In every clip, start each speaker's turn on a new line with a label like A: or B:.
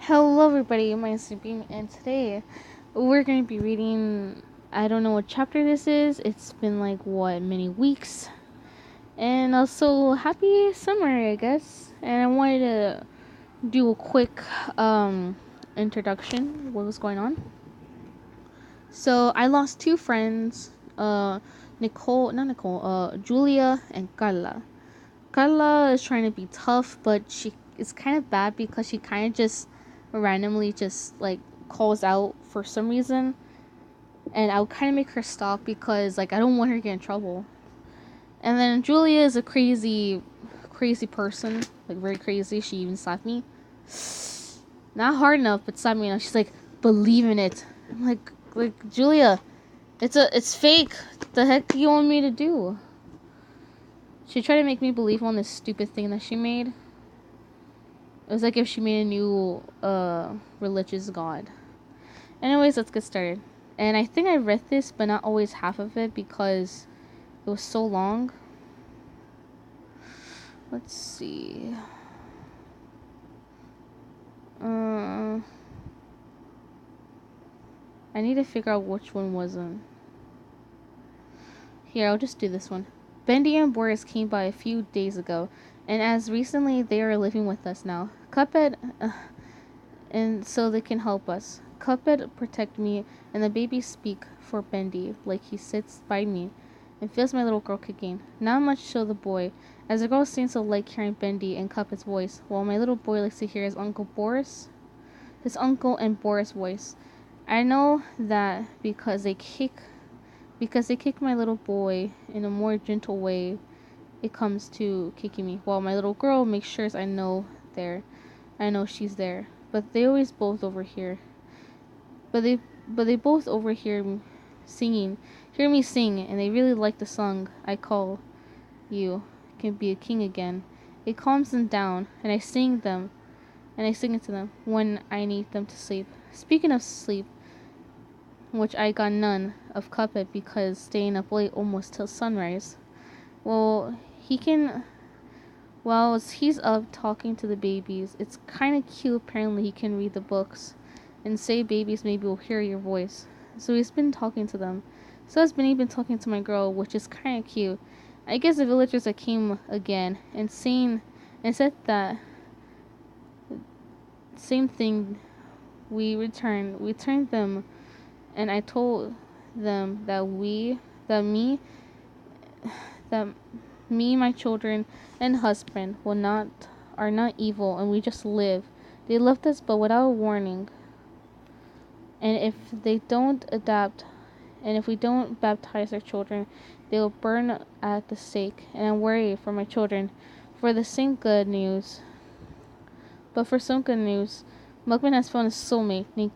A: Hello, everybody. My name's Beam, and today we're going to be reading. I don't know what chapter this is. It's been many weeks, and also happy summer, I guess. And I wanted to do a quick introduction. What was going on? So I lost two friends. Julia and Carla. Carla is trying to be tough, but she is kind of bad because she kind of just randomly just calls out for some reason, and I'll kind of make her stop because I don't want her to get in trouble. And then Julia is a crazy person, very crazy. She even slapped me, not hard enough, but slapped me. And she's like, "Believe in it." I'm like Julia, it's fake. The heck do you want me to do? She tried to make me believe on this stupid thing that she made. It was like if she made a new religious god. Anyways, let's get started. And I think I read this, but not always half of it because it was so long. Let's see. I need to figure out which one wasn't. Here, I'll just do this one. Bendy and Boris came by a few days ago, and as recently they are living with us now. Cuphead, and so they can help us. Cuphead protect me, and the baby speak for Bendy, like he sits by me and feels my little girl kicking. Not much so the boy, as the girl seems to like hearing Bendy and Cuphead's voice, while my little boy likes to hear his uncle and Boris' voice. I know that because they kick my little boy in a more gentle way, it comes to kicking me, while my little girl makes sure I know she's there. But they always both overhear. But they both overhear me hear me sing, and they really like the song I call you can be a king again. It calms them down, and I sing it to them when I need them to sleep. Speaking of sleep, which I got none of Cuphead because staying up late almost till sunrise. Well, while he's up talking to the babies, it's kind of cute. Apparently, he can read the books and say babies maybe will hear your voice. So he's been talking to them. So has Benny been talking to my girl, which is kind of cute. I guess the villagers that came again and said that same thing. We turned them, and I told them that me, my children, and husband are not evil, and we just live. They left us, but without warning. And if they don't adapt, and if we don't baptize our children, they will burn at the stake. And I'm worried for my children. For some good news, Milkman has found a soulmate named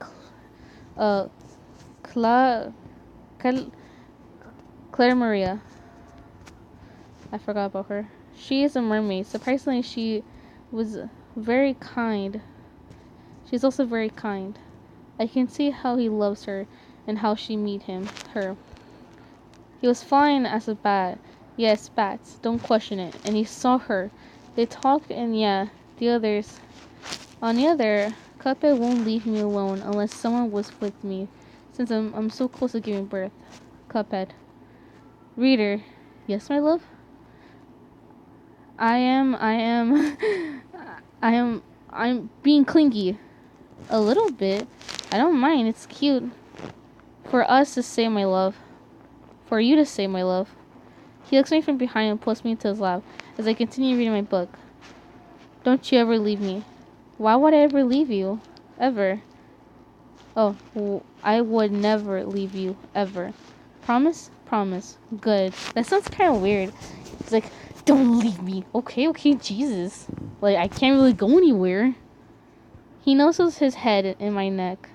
A: Cla- Claire Maria. I forgot about her. She is a mermaid. Surprisingly, she was very kind. She's also very kind. I can see how he loves her and how she her. He was fine as a bat. Yes, bats. Don't question it. And he saw her. They talked, and yeah, the others. On the other, Cuphead won't leave me alone unless someone was with me, since I'm so close to giving birth. Cuphead. Reader. Yes, my love? I am, I'm being clingy. A little bit. I don't mind, it's cute. For us to say my love. For you to say my love. He looks at me from behind and pulls me into his lap as I continue reading my book. Don't you ever leave me. Why would I ever leave you? Ever. Oh, I would never leave you, ever. Promise? Promise. Good. That sounds kind of weird. It's like, don't leave me. Okay, Jesus. I can't really go anywhere. He noses his head into my neck,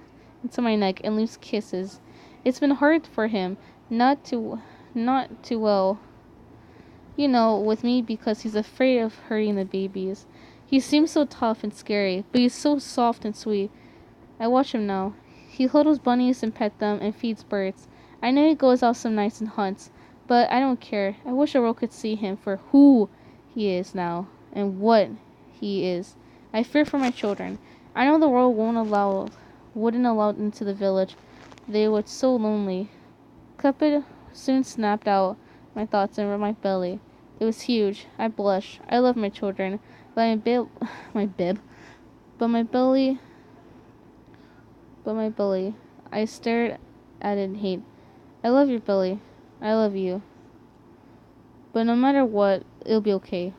A: and leaves kisses. It's been hard for him, not too well, with me because he's afraid of hurting the babies. He seems so tough and scary, but he's so soft and sweet. I watch him now. He huddles bunnies and pets them and feeds birds. I know he goes out some nights and hunts, but I don't care. I wish the world could see him for who he is now and what he is. I fear for my children. I know the world wouldn't allow into the village. They were so lonely. Cuphead soon snapped out my thoughts and rubbed my belly. It was huge. I blushed. I love my children, but my bib, but my belly, but my belly. I stared at it in hate. I love your belly. I love you. But no matter what, it'll be okay.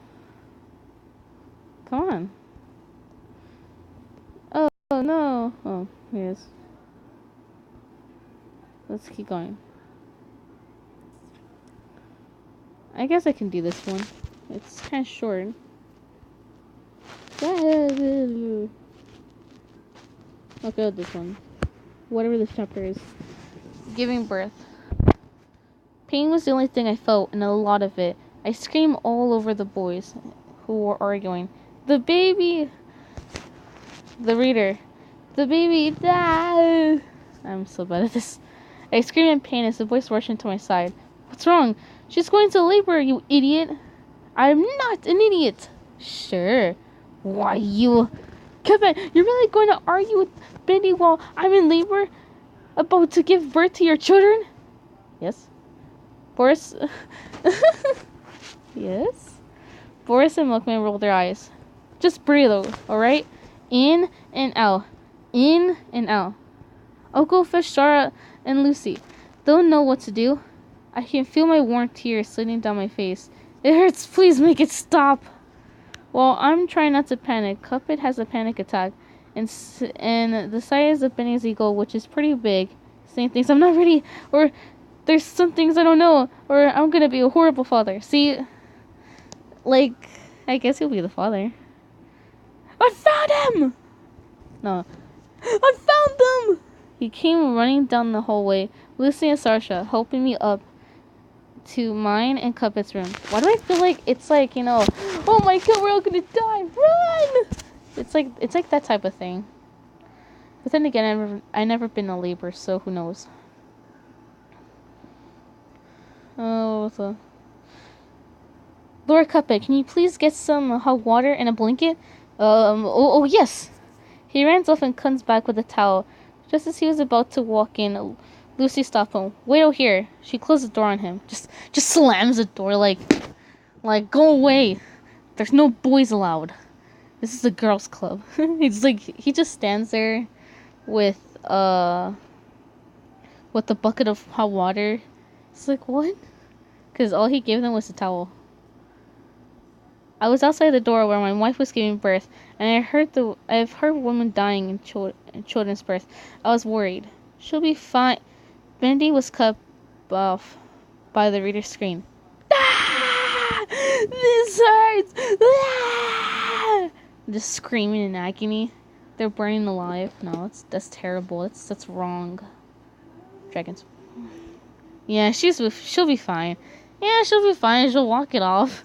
A: Come on. Oh no. Oh, here it is. Let's keep going. I guess I can do this one. It's kind of short. I'll go with this one. Whatever this chapter is. Giving birth. Pain was the only thing I felt, and a lot of it. I screamed all over the boys who were arguing. The baby! The reader. The baby! Ah! I'm so bad at this. I screamed in pain as the boys rushed into my side. What's wrong? She's going to labor, you idiot! I'm not an idiot! Sure. Why, you... Kevin, you're really going to argue with Bendy while I'm in labor? About to give birth to your children? Yes. Boris... Yes? Boris and Milkman rolled their eyes. Just breathe, alright? In and out. In and out. Uncle Fish, Sarah, and Lucy don't know what to do. I can feel my warm tears sliding down my face. It hurts. Please make it stop. Well, I'm trying not to panic. Cuphead has a panic attack. And the size of Benny's ego, which is pretty big, saying things I'm not ready, or there's some things I don't know, or I'm gonna be a horrible father. See, like, I guess he'll be the father. I found him! No. I found them! He came running down the hallway, Lucy and Sarsha helping me up to mine and Cuphead's room. Why do I feel like it's like, you know, oh my god, we're all gonna die, run! It's like that type of thing. But then again, I never been in labor, so who knows? Oh, what's up? Lord Cuphead, can you please get some hot water and a blanket? Oh yes! He runs off and comes back with a towel. Just as he was about to walk in, Lucy stopped him. Wait out here. She closed the door on him. Just slams the door like, go away. There's no boys allowed. This is a girls' club. He just stands there with the bucket of hot water. It's like, what? Because all he gave them was a towel. I was outside the door where my wife was giving birth, and I've heard women dying in children's birth. I was worried. She'll be fine. Bendy was cut off by the reader's scream. Ah! This hurts! Ah! Just screaming in agony. They're burning alive. No, that's terrible. That's wrong. Dragons. Yeah, she'll be fine. Yeah, she'll be fine. She'll walk it off.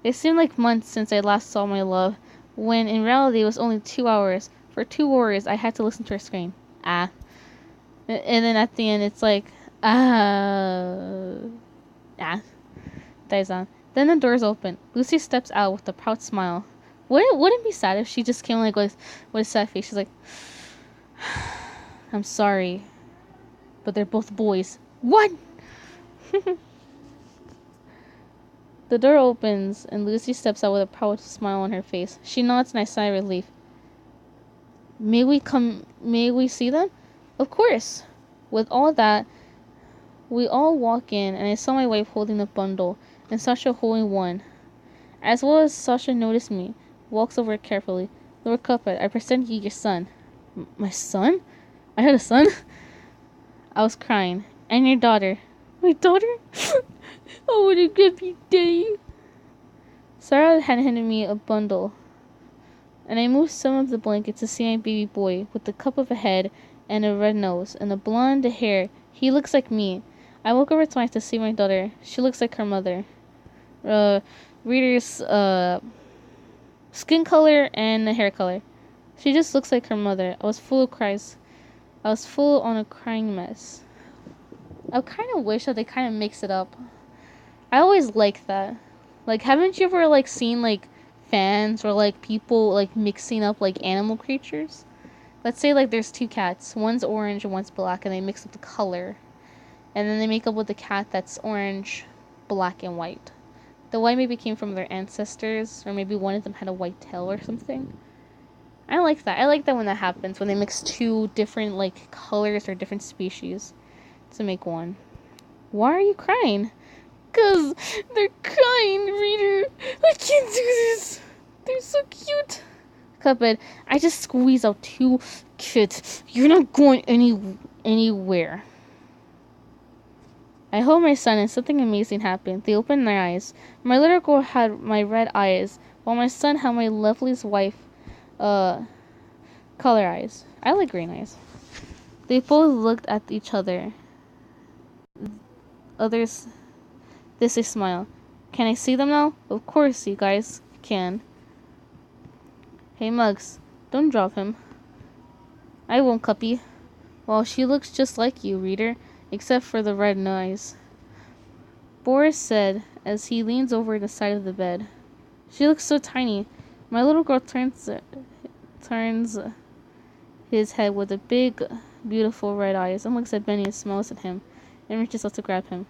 A: It seemed like months since I last saw my love, when in reality it was only 2 hours. For 2 hours, I had to listen to her scream. Ah. And then at the end, it's like, ah. Dies on. Then the doors open. Lucy steps out with a proud smile. Wouldn't it be sad if she just came like with a sad face? She's like, I'm sorry, but they're both boys. What? The door opens, and Lucy steps out with a proud smile on her face. She nods, and I sigh relief. May we see them? Of course. With all that, we all walk in, and I saw my wife holding a bundle, and Sasha holding one. As well as Sasha noticed me, walks over carefully. Lord Cuphead, I present you your son. My son? I had a son? I was crying. And your daughter. My daughter? Oh, what a good day. Sarah had handed me a bundle, and I moved some of the blankets to see my baby boy with the cup of a head and a red nose and a blonde hair. He looks like me. I woke over twice to see my daughter. She looks like her mother. Reader's skin color and hair color. She just looks like her mother. I was full of cries. I was full on a crying mess. I kind of wish that they kind of mix it up. I always like that. Like, haven't you ever, like, seen, like, fans or like people like mixing up like animal creatures. Let's say like there's two cats, one's orange and one's black, and they mix up the color, and then they make up with the cat that's orange, black, and white. The white maybe came from their ancestors, or maybe one of them had a white tail or something. I like that. I like that when that happens, when they mix two different like colors or different species to make one. Why are you crying? 'Cause they're crying, reader. I can't do this. They're so cute. Cuphead, I just squeezed out two kids. You're not going anywhere. I hold my son and something amazing happened. They opened their eyes. My little girl had my red eyes, while my son had my loveliest wife, color eyes. I like green eyes. They both looked at each other. Others, this a smile. Can I see them now? Of course you guys can. Hey Mugs, don't drop him. I won't, Cuppy. Well, she looks just like you, reader, except for the red nose. Boris said as he leans over the side of the bed. She looks so tiny. My little girl turns his head with the big, beautiful red eyes and looks at Benny and smiles at him and reaches out to grab him.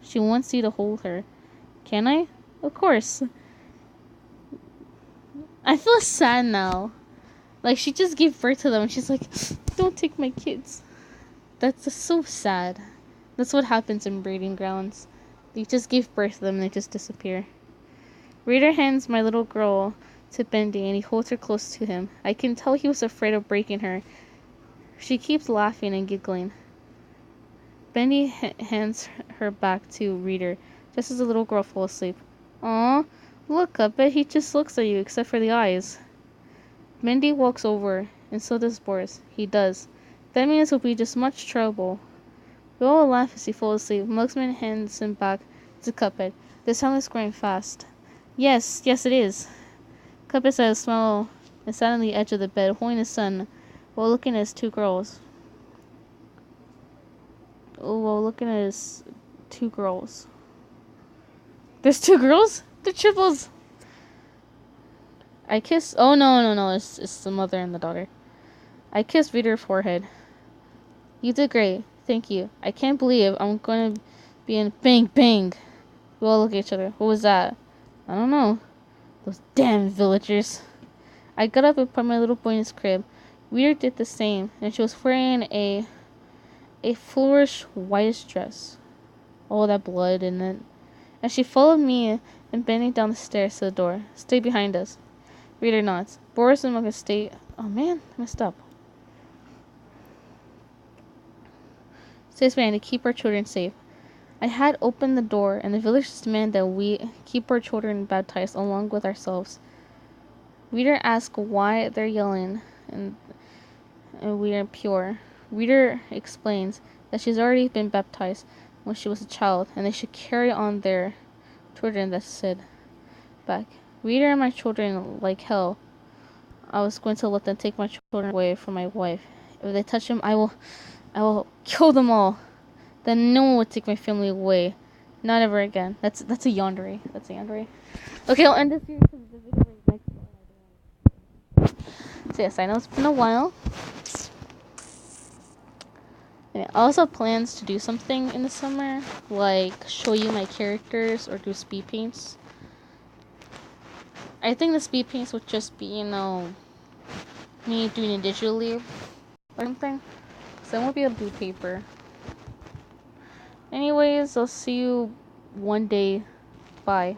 A: She wants you to hold her. Can I? Of course. I feel sad now. Like, she just gave birth to them and she's like, don't take my kids. That's just so sad. That's what happens in breeding grounds. You just give birth to them and they just disappear. Reader hands my little girl to Bendy and he holds her close to him. I can tell he was afraid of breaking her. She keeps laughing and giggling. Bendy hands her back to Reader just as the little girl falls asleep. Aw, look, I bet he just looks at you except for the eyes. Bendy walks over, and so does Boris. He does. That means he'll be just much trouble. We all laugh as he falls asleep. Mugsman hands him back to Cuphead. This time it's growing fast. Yes, it is. Cuphead said a smile and sat on the edge of the bed, holding his son, while looking at his two girls. There's two girls? They're triples! I kiss. Oh, no. It's the mother and the daughter. I kissed Reader's forehead. You did great. Thank you. I can't believe I'm going to be in Bang Bang. We all look at each other. What was that? I don't know. Those damn villagers. I got up and put my little boy in his crib. Reader did the same, and she was wearing a flourish whitish dress. All that blood in it. And she followed me and bending down the stairs to the door. Stay behind us. Reader nods. Boris and Mugga stay. Oh man, I messed up. Stays behind to keep our children safe. I had opened the door, and the villagers demand that we keep our children baptized along with ourselves. Reader asks why they're yelling, and we are pure. Reader explains that she's already been baptized when she was a child, and they should carry on their children that said back. Reader and my children like hell. I was going to let them take my children away from my wife. If they touch him, I will kill them all. Then no one would take my family away. Not ever again. That's a yandere. Okay, I'll end this here because the video is next one. So yes, I know it's been a while. And I also have plans to do something in the summer, like show you my characters or do speed paints. I think the speed paints would just be, me doing it digitally or something. So I won't be able to do paper. Anyways, I'll see you one day. Bye.